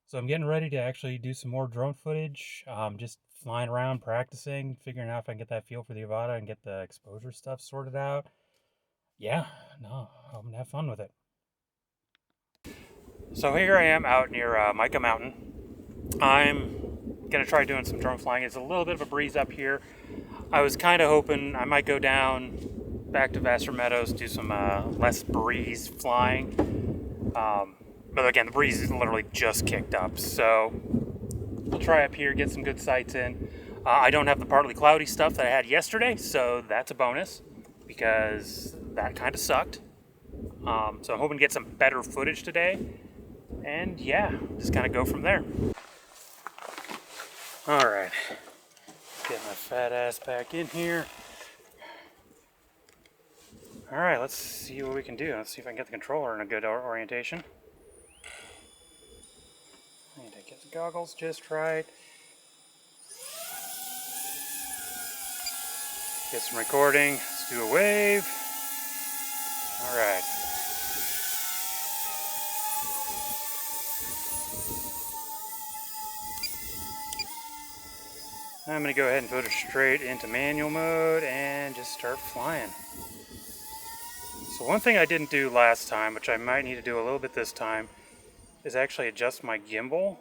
So I'm getting ready to actually do some more drone footage. Just flying around, practicing, figuring out if I can get that feel for the Avata and get the exposure stuff sorted out. Yeah, no, I'm gonna have fun with it. So here I am out near Mica Mountain. I'm gonna try doing some drone flying. It's a little bit of a breeze up here. I was kind of hoping I might go down back to Vassar Meadows, do some less breeze flying. But again, the breeze is literally just kicked up, so we'll try up here, get some good sights in. I don't have the partly cloudy stuff that I had yesterday, so that's a bonus because that kind of sucked. So I'm hoping to get some better footage today, and yeah, just kind of go from there. All right, get my fat ass back in here. All right, let's see what we can do. Let's see if I can get the controller in a good orientation. I need to get the goggles just right. Get some recording. Let's do a wave. All right. I'm going to go ahead and put it straight into manual mode and just start flying. So one thing I didn't do last time, which I might need to do a little bit this time, is actually adjust my gimbal.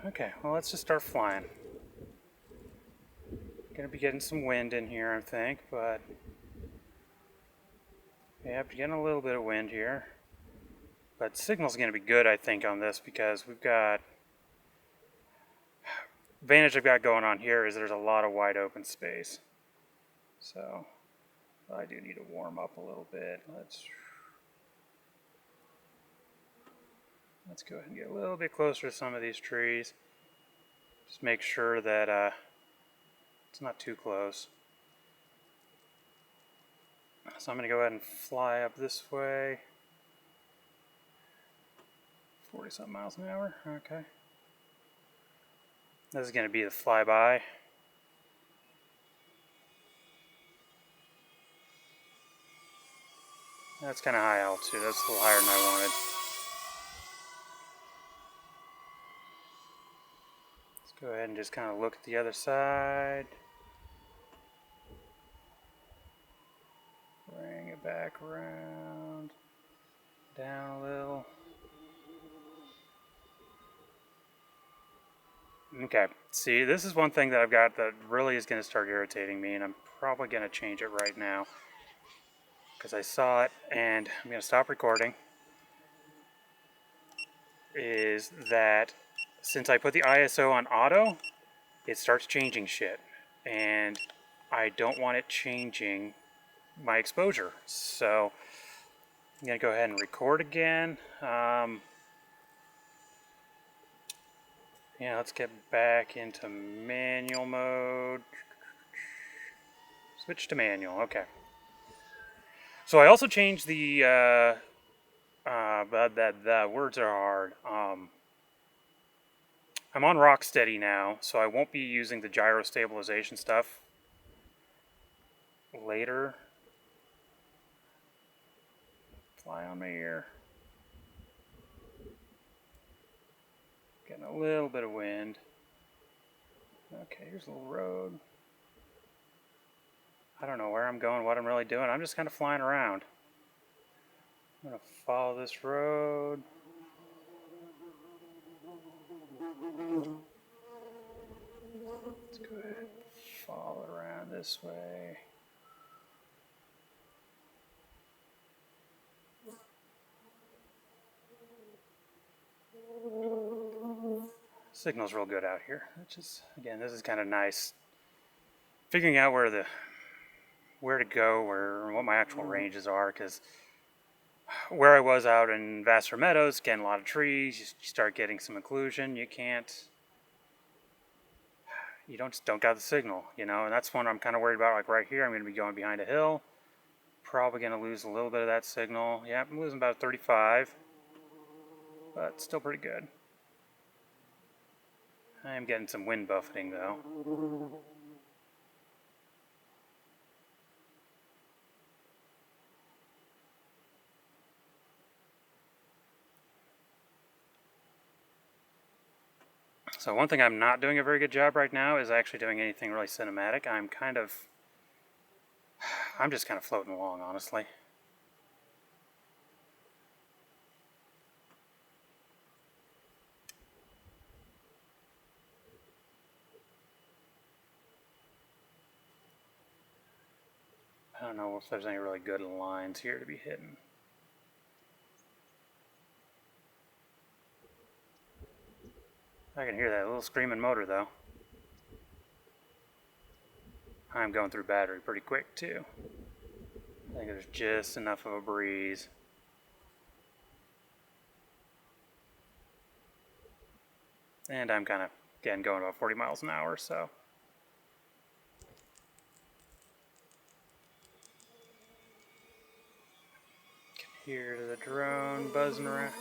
Okay, well let's just start flying. Gonna be getting some wind in here, I think, but yeah, getting a little bit of wind here. But signal's gonna be good, I think, on this because we've got advantage I've got going on here is there's a lot of wide open space. So I do need to warm up a little bit. Let's go ahead and get a little bit closer to some of these trees. Just make sure that it's not too close. So I'm going to go ahead and fly up this way. 40-something miles an hour. Okay. This is going to be the flyby. That's kind of high altitude. That's a little higher than I wanted. Let's go ahead and just kind of look at the other side. Bring it back around. Down a little. Okay, see, this is one thing that I've got that really is going to start irritating me, and I'm probably going to change it right now. Because I saw it, and I'm going to stop recording. Is that since I put the ISO on auto, it starts changing shit. And I don't want it changing my exposure. So I'm going to go ahead and record again. Yeah, let's get back into manual mode. Switch to manual, okay. So I also changed the, the words are hard. I'm on Rocksteady now, so I won't be using the gyro stabilization stuff later. Fly on my ear. Getting a little bit of wind. Okay, here's a little road. I don't know where I'm going, what I'm really doing. I'm just kind of flying around. I'm going to follow this road. Let's go ahead and follow around this way. Signal's real good out here, which is, again, this is kind of nice. Figuring out where to go, what my actual ranges are, because where I was out in Vassar Meadows, getting a lot of trees, you start getting some occlusion. You don't got the signal, you know, and that's one I'm kind of worried about. Like right here, I'm going to be going behind a hill, probably going to lose a little bit of that signal. Yeah, I'm losing about 35, but still pretty good. I am getting some wind buffeting though. So one thing I'm not doing a very good job right now is actually doing anything really cinematic. I'm just kind of floating along, honestly. I don't know if there's any really good lines here to be hitting. I can hear that little screaming motor though. I'm going through battery pretty quick too. I think there's just enough of a breeze. And I'm kind of, again, going about 40 miles an hour, so. Can hear the drone buzzing around.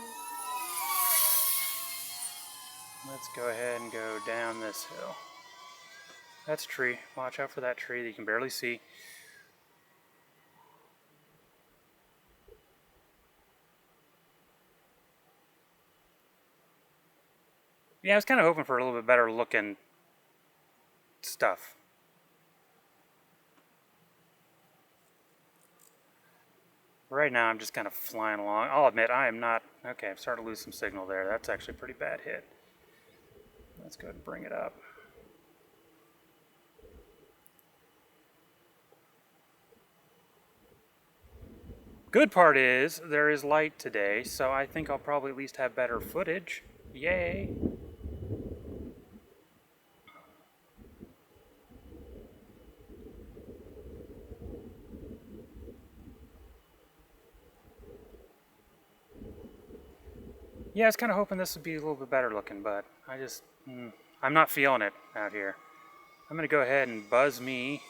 Let's go ahead and go down this hill. That's a tree. Watch out for that tree that you can barely see. Yeah, I was kind of hoping for a little bit better looking stuff. Right now, I'm just kind of flying along. I'll admit, I am not... Okay, I'm starting to lose some signal there. That's actually a pretty bad hit. Let's go ahead and bring it up. Good part is, there is light today, so I think I'll probably at least have better footage. Yay! Yeah, I was kind of hoping this would be a little bit better looking, but I'm not feeling it out here. I'm going to go ahead and buzz me.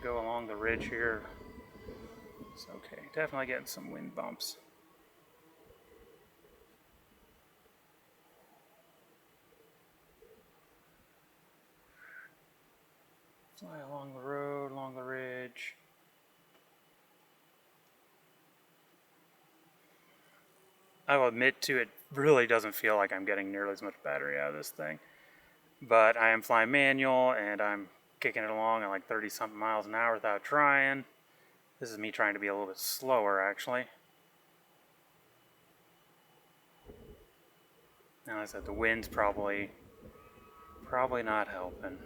Go along the ridge here. It's okay. Definitely getting some wind bumps. Fly along the road, along the ridge. I will admit to it really doesn't feel like I'm getting nearly as much battery out of this thing. But I am flying manual and I'm kicking it along at like 30 something miles an hour without trying. This is me trying to be a little bit slower actually. Now, like I said, the wind's probably not helping.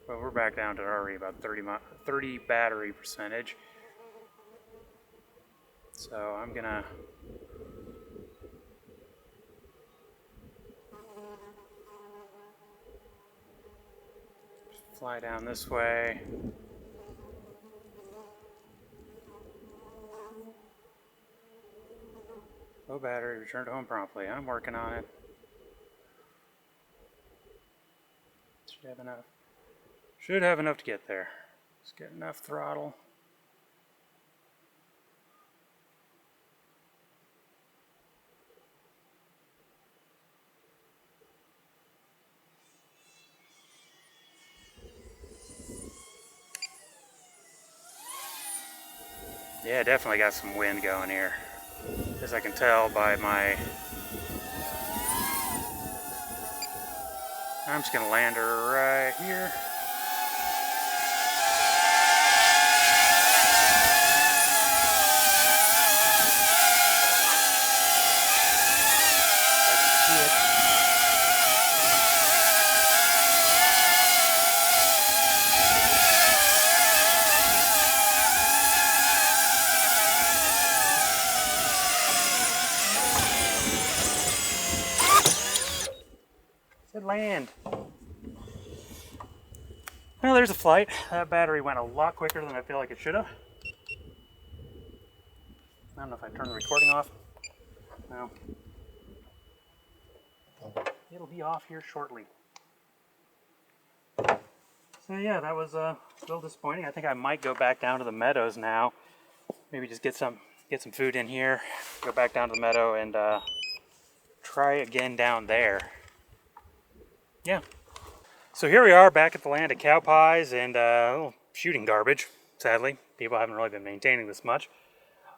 But we're back down to already about 30 battery percentage. So I'm gonna fly down this way. Low battery, return to home promptly. I'm working on it. Should have enough to get there. Just get enough throttle. Yeah, definitely got some wind going here. As I can tell by my... I'm just gonna land her right here. Land. Well, there's a flight. That battery went a lot quicker than I feel like it should have. I don't know if I turned the recording off. No. It'll be off here shortly. So yeah, that was a little disappointing. I think I might go back down to the meadows now. Maybe just get some food in here. Go back down to the meadow and try again down there. Yeah. So here we are back at the land of cow pies and shooting garbage, sadly. People haven't really been maintaining this much.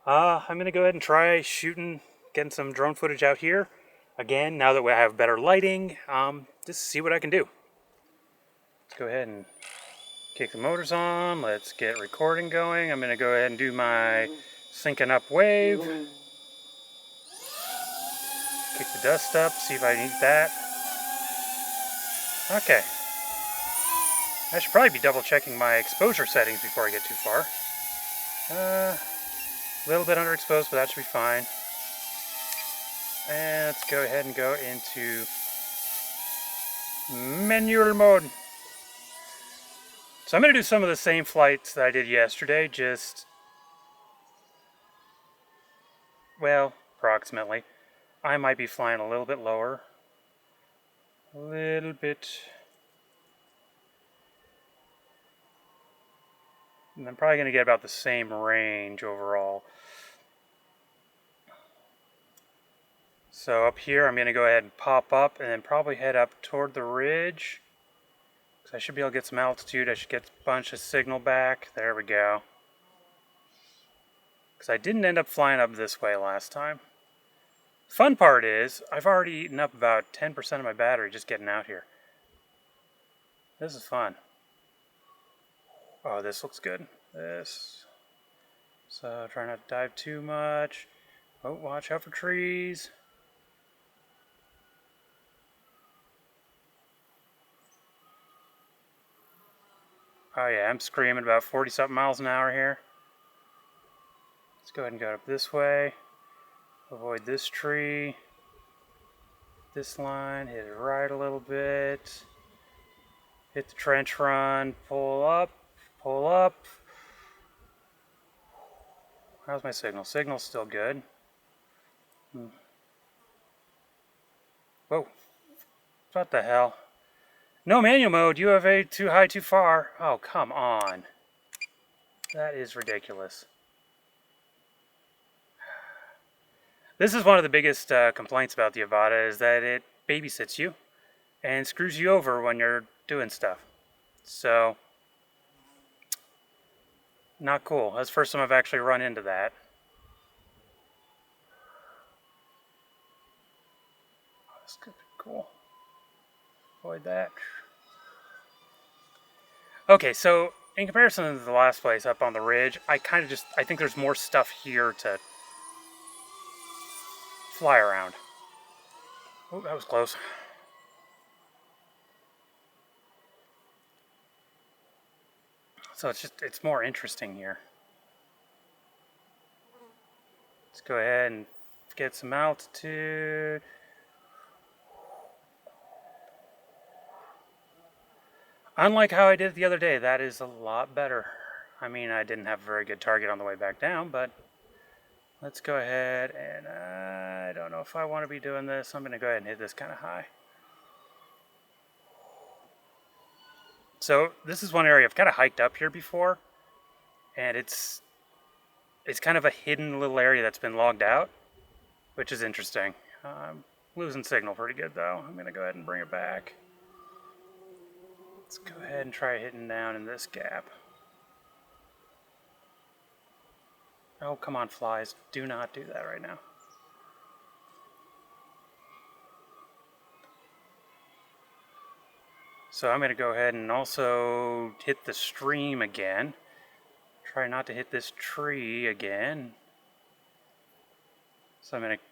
I'm going to go ahead and try shooting getting some drone footage out here. Again, now that we have better lighting, just see what I can do. Let's go ahead and kick the motors on. Let's get recording going. I'm going to go ahead and do my syncing up wave. Kick the dust up, see if I need that. Okay. I should probably be double checking my exposure settings before I get too far. A little bit underexposed, but that should be fine. And let's go ahead and go into manual mode. So I'm going to do some of the same flights that I did yesterday, just, well, approximately. I might be flying a little bit lower. A little bit. And I'm probably going to get about the same range overall. So up here, I'm going to go ahead and pop up and then probably head up toward the ridge. Because I should be able to get some altitude. I should get a bunch of signal back. There we go. Because I didn't end up flying up this way last time. Fun part is, I've already eaten up about 10% of my battery just getting out here. This is fun. Oh, this looks good. This. So try not to dive too much. Oh, watch out for trees. Oh yeah, I'm screaming about 40-something miles an hour here. Let's go ahead and go up this way. Avoid this tree. This line, hit it right a little bit. Hit the trench run, pull up, pull up. How's my signal? Signal's still good. Whoa. What the hell? No manual mode, UFA too high, too far. Oh, come on. That is ridiculous. This is one of the biggest complaints about the Avata, is that it babysits you and screws you over when you're doing stuff. So, not cool. That's the first time I've actually run into that. Oh, this could be cool. Avoid that. Okay, so in comparison to the last place up on the ridge, I think there's more stuff here to fly around. Oh, that was close. So it's more interesting here. Let's go ahead and get some altitude. Unlike how I did it the other day, that is a lot better. I mean, I didn't have a very good target on the way back down, but let's go ahead and I don't know if I want to be doing this. I'm going to go ahead and hit this kind of high. So this is one area I've kind of hiked up here before, and it's kind of a hidden little area that's been logged out, which is interesting. I'm losing signal pretty good though. I'm going to go ahead and bring it back. Let's go ahead and try hitting down in this gap. Oh, come on, flies. Do not do that right now. So I'm going to go ahead and also hit the stream again. Try not to hit this tree again. So I'm going to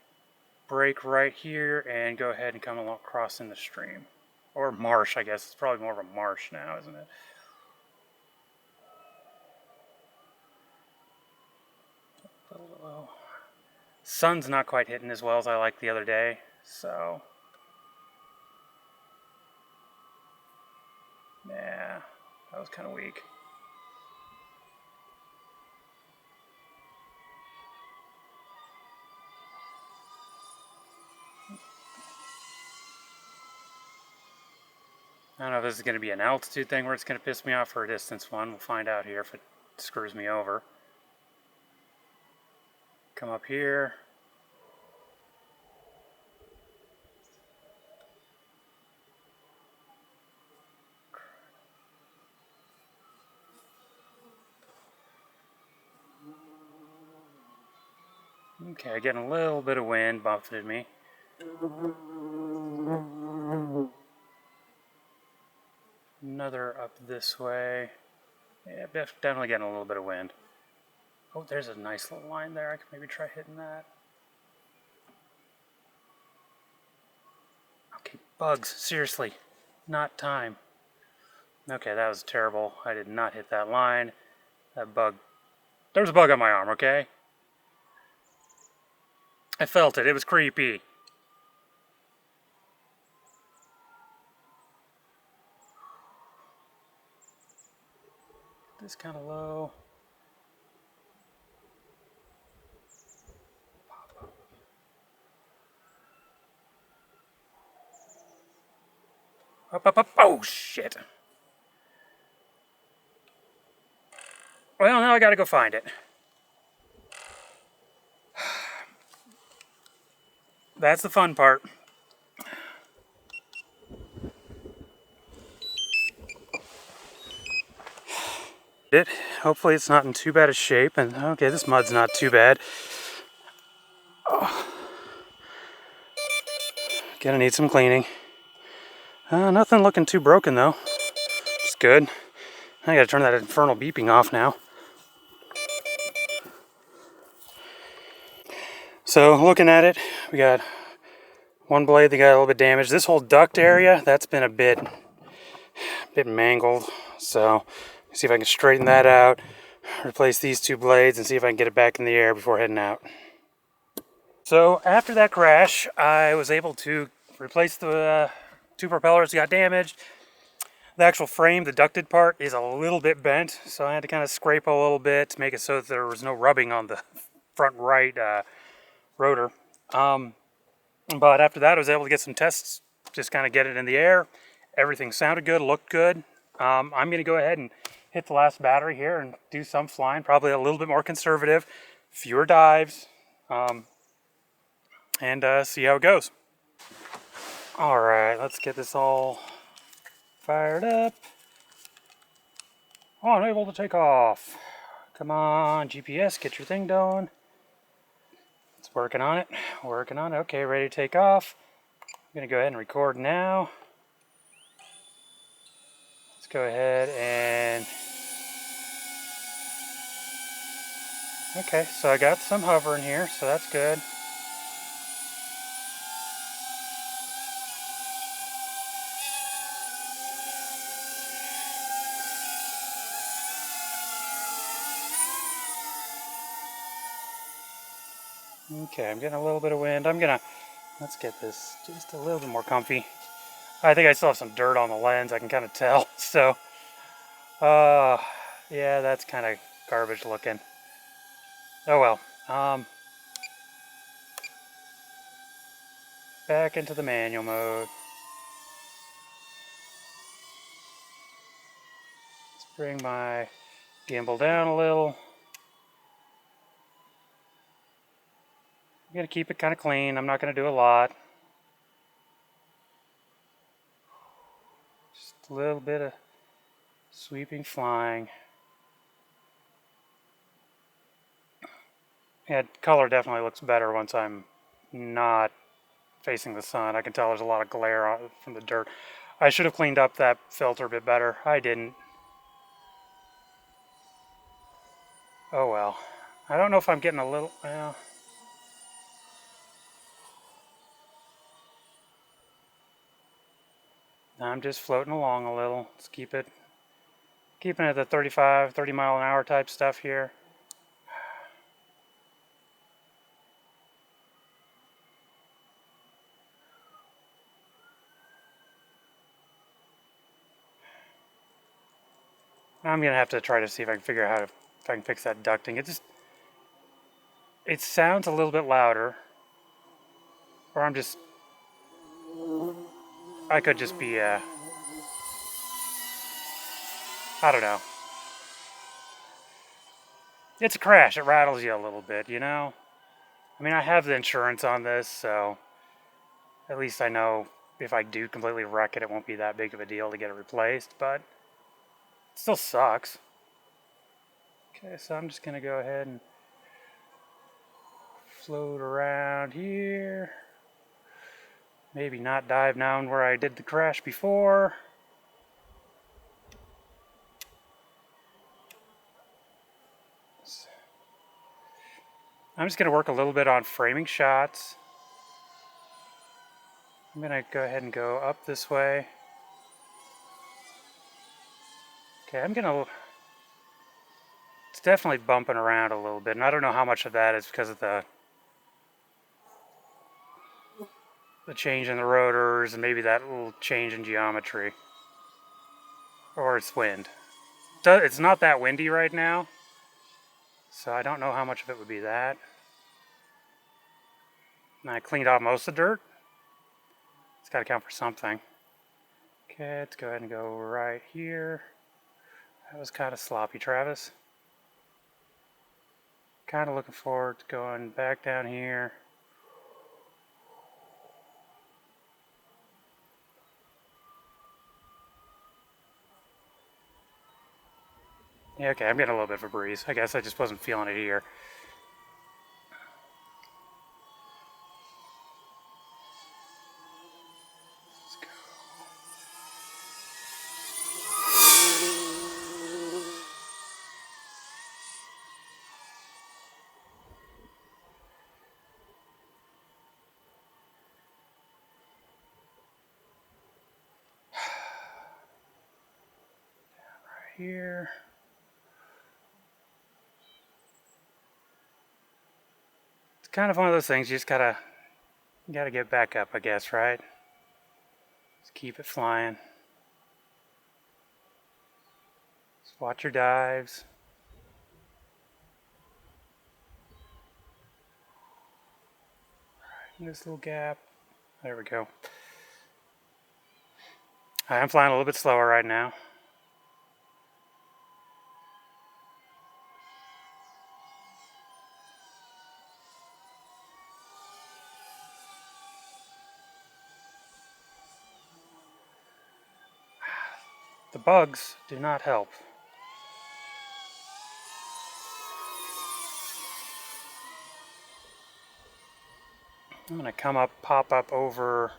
brake right here and go ahead and come along crossing the stream. Or marsh, I guess. It's probably more of a marsh now, isn't it? A little low. Sun's not quite hitting as well as I liked the other day, so yeah, that was kind of weak. I don't know if this is going to be an altitude thing where it's going to piss me off or a distance one. We'll find out here if it screws me over. Come up here. Okay, getting a little bit of wind buffeted me. Another up this way. Yeah, definitely getting a little bit of wind. Oh, there's a nice little line there. I could maybe try hitting that. Okay, bugs. Seriously. Not time. Okay, that was terrible. I did not hit that line. That bug. There was a bug on my arm, okay? I felt it. It was creepy. This kind of low. Up, up, up. Oh, shit. Well, now I gotta go find it. That's the fun part. Hopefully it's not in too bad a shape. And okay, this mud's not too bad. Oh. Gonna need some cleaning. Nothing looking too broken though. It's good. I gotta turn that infernal beeping off now. So looking at it, we got one blade that got a little bit damaged. This whole duct area, that's been a bit mangled. So see if I can straighten that out, replace these two blades, and see if I can get it back in the air before heading out. So after that crash, I was able to replace the two propellers that got damaged. The actual frame, the ducted part, is a little bit bent, so I had to kind of scrape a little bit to make it so that there was no rubbing on the front right rotor. But after that, I was able to get some tests, just kind of get it in the air. Everything sounded good, looked good. I'm going to go ahead and hit the last battery here and do some flying, probably a little bit more conservative, fewer dives, and see how it goes. All right, let's get this all fired up. Oh, unable to take off. Come on, GPS, get your thing going. It's working on it, working on it. Okay, ready to take off. I'm gonna go ahead and record now. Let's go ahead and... Okay, so I got some hovering here, so that's good. Okay, I'm getting a little bit of wind. Let's get this just a little bit more comfy. I think I still have some dirt on the lens, I can kind of tell. So, yeah, that's kind of garbage looking. Oh well. Back into the manual mode. Let's bring my gimbal down a little. I'm going to keep it kind of clean. I'm not going to do a lot. Just a little bit of sweeping flying. Yeah, color definitely looks better once I'm not facing the sun. I can tell there's a lot of glare from the dirt. I should have cleaned up that filter a bit better. I didn't. Oh well. I don't know if I'm getting a little... Well, I'm just floating along a little. Let's keeping it at the 30 mile an hour type stuff here. I'm gonna have to try to see if I can figure out if I can fix that ducting. It sounds a little bit louder, or I could just be I don't know. It's a crash. It rattles you a little bit, you know. I mean, I have the insurance on this, so at least I know if I do completely wreck it, it won't be that big of a deal to get it replaced. But it still sucks. Okay, so I'm just gonna go ahead and float around here. Maybe not dive down where I did the crash before. I'm just going to work a little bit on framing shots. I'm going to go ahead and go up this way. Okay, it's definitely bumping around a little bit, and I don't know how much of that is because of the change in the rotors and maybe that little change in geometry. Or it's wind. It's not that windy right now, so I don't know how much of it would be that. And I cleaned off most of the dirt. It's got to count for something. Okay, let's go ahead and go right here. That was kind of sloppy, Travis. Kind of looking forward to going back down here. Yeah, okay, I'm getting a little bit of a breeze. I guess I just wasn't feeling it here. Let's go. Right here. Kind of one of those things you just gotta get back up, I guess, right? Just keep it flying. Just watch your dives. Right in this little gap. There we go. I'm flying a little bit slower right now. The bugs do not help. I'm going to pop up over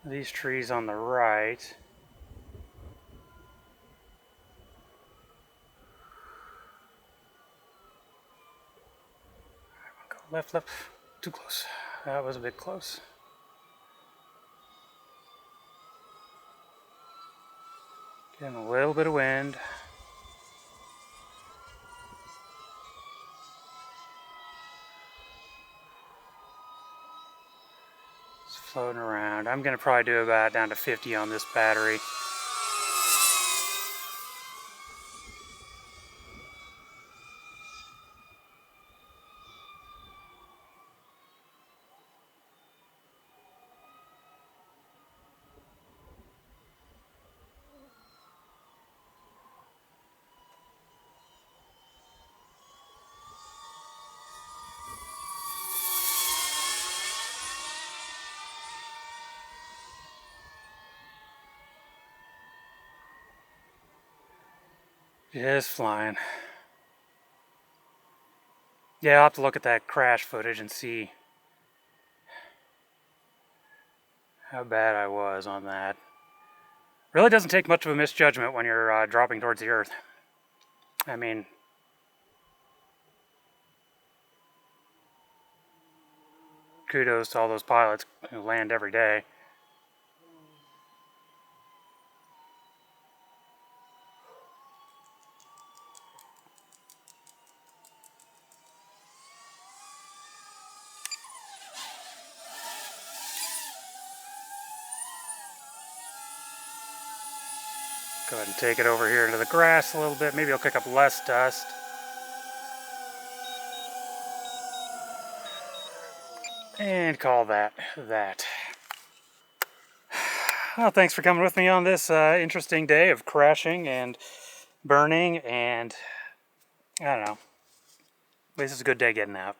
these trees on the right. Go left, too close. That was a bit close. Getting a little bit of wind. It's floating around. I'm going to probably do about down to 50 on this battery. Just flying. Yeah, I'll have to look at that crash footage and see how bad I was on that. Really doesn't take much of a misjudgment when you're dropping towards the earth. I mean, kudos to all those pilots who land every day. Go ahead and take it over here into the grass a little bit. Maybe I'll kick up less dust. And call that that. Well, thanks for coming with me on this interesting day of crashing and burning and, I don't know. At least it's a good day getting out.